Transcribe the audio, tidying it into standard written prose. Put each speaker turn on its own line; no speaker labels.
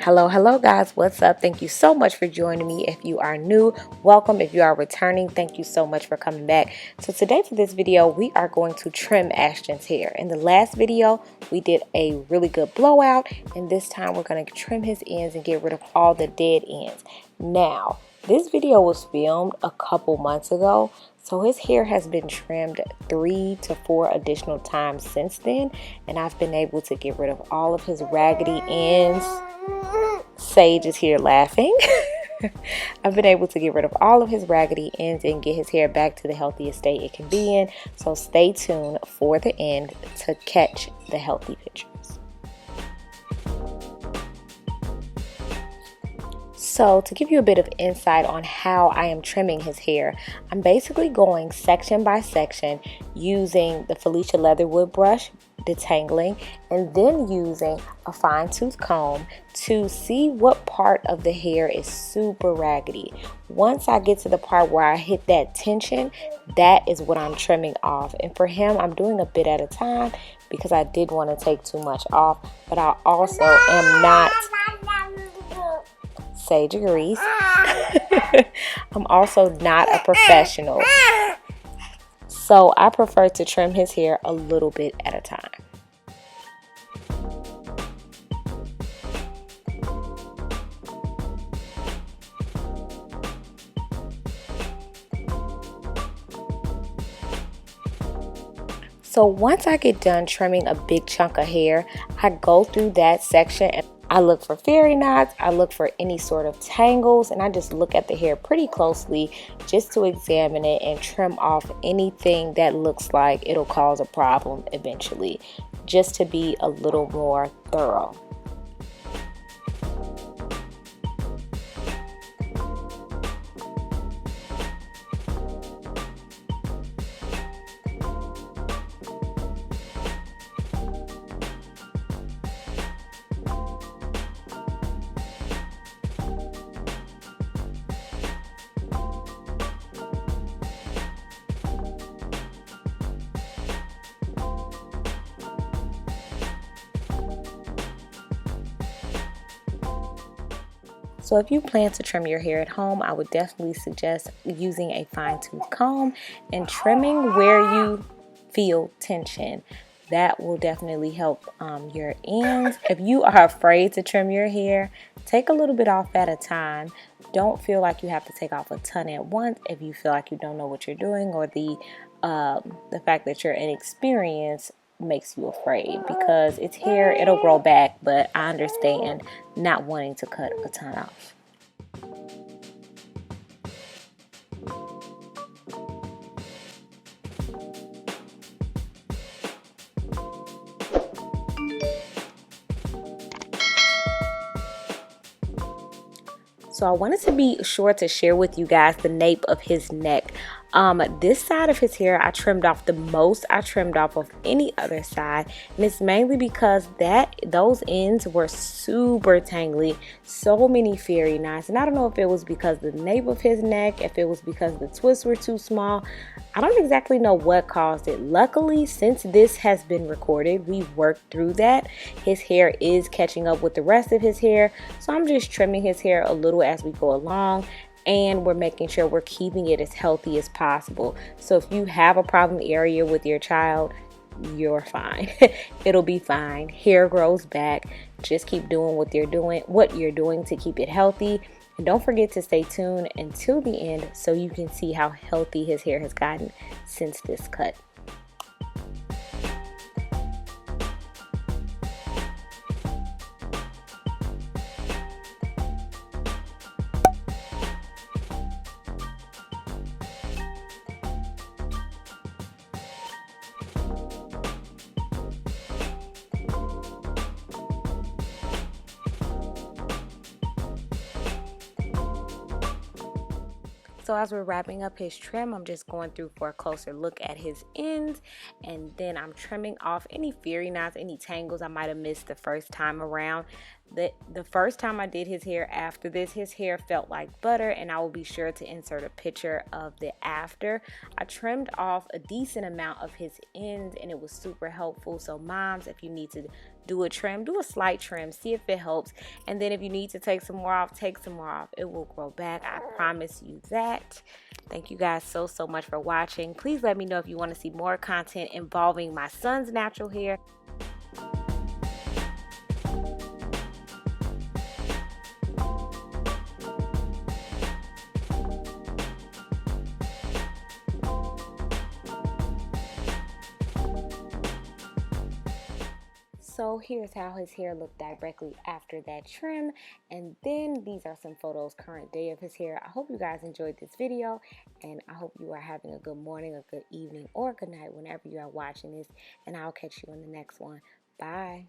Hello guys, what's up? Thank you so much for joining me. If you are new, welcome. If you are returning, thank you so much for coming back. So today for this video, we are going to trim Ashton's hair. In the last video, we did a really good blowout, and this time we're going to trim his ends and get rid of all the dead ends. Now, this video was filmed a couple months ago, so his hair has been trimmed 3 to 4 additional times since then, and I've been able to get rid of all of his raggedy ends. Sage is here laughing. I've been able to get rid of all of his raggedy ends and get his hair back to the healthiest state it can be in. So stay tuned for the end to catch the healthy pictures. So to give you a bit of insight on how I am trimming his hair, I'm basically going section by section using the Felicia Leatherwood Brush, detangling, and then using a fine-tooth comb to see what part of the hair is super raggedy. Once I get to the part where I hit that tension, that is what I'm trimming off. And for him, I'm doing a bit at a time because I did want to take too much off, but I also am not... Sage agrees. I'm also not a professional, so I prefer to trim his hair a little bit at a time. So once I get done trimming a big chunk of hair, I go through that section and I look for fairy knots, I look for any sort of tangles, and I just look at the hair pretty closely just to examine it and trim off anything that looks like it'll cause a problem eventually, just to be a little more thorough. So if you plan to trim your hair at home, I would definitely suggest using a fine-tooth comb and trimming where you feel tension. That will definitely help your ends. If you are afraid to trim your hair, take a little bit off at a time. Don't feel like you have to take off a ton at once if you feel like you don't know what you're doing, or the fact that you're inexperienced makes you afraid, because it's hair, it'll grow back, but I understand not wanting to cut a ton off. So I wanted to be sure to share with you guys the nape of his neck. This side of his hair I trimmed off the most I trimmed off of any other side, and it's mainly because those ends were super tangly, so many fairy knots, and I don't know if it was because the nape of his neck, if it was because the twists were too small. I don't exactly know what caused it. Luckily, since this has been recorded, we've worked through that. His hair is catching up with the rest of his hair, so I'm just trimming his hair a little as we go along, and we're making sure we're keeping it as healthy as possible. So if you have a problem area with your child, you're fine. It'll be fine. Hair grows back. Just keep doing what you're doing to keep it healthy. And don't forget to stay tuned until the end so you can see how healthy his hair has gotten since this cut. So as we're wrapping up his trim, I'm just going through for a closer look at his ends, and then I'm trimming off any fairy knots, any tangles I might have missed the first time around. The first time I did his hair after this, his hair felt like butter, and I will be sure to insert a picture of the after. I trimmed off a decent amount of his ends and it was super helpful. So moms, if you need to do a trim, do a slight trim, see if it helps, and then if you need to take some more off, take some more off. It will grow back, I promise you that. Thank you guys so much for watching. Please let me know if you want to see more content involving my son's natural hair. So here's how his hair looked directly after that trim, and then these are some photos current day of his hair. I hope you guys enjoyed this video, and I hope you are having a good morning, a good evening, or a good night whenever you are watching this, and I'll catch you in the next one. Bye.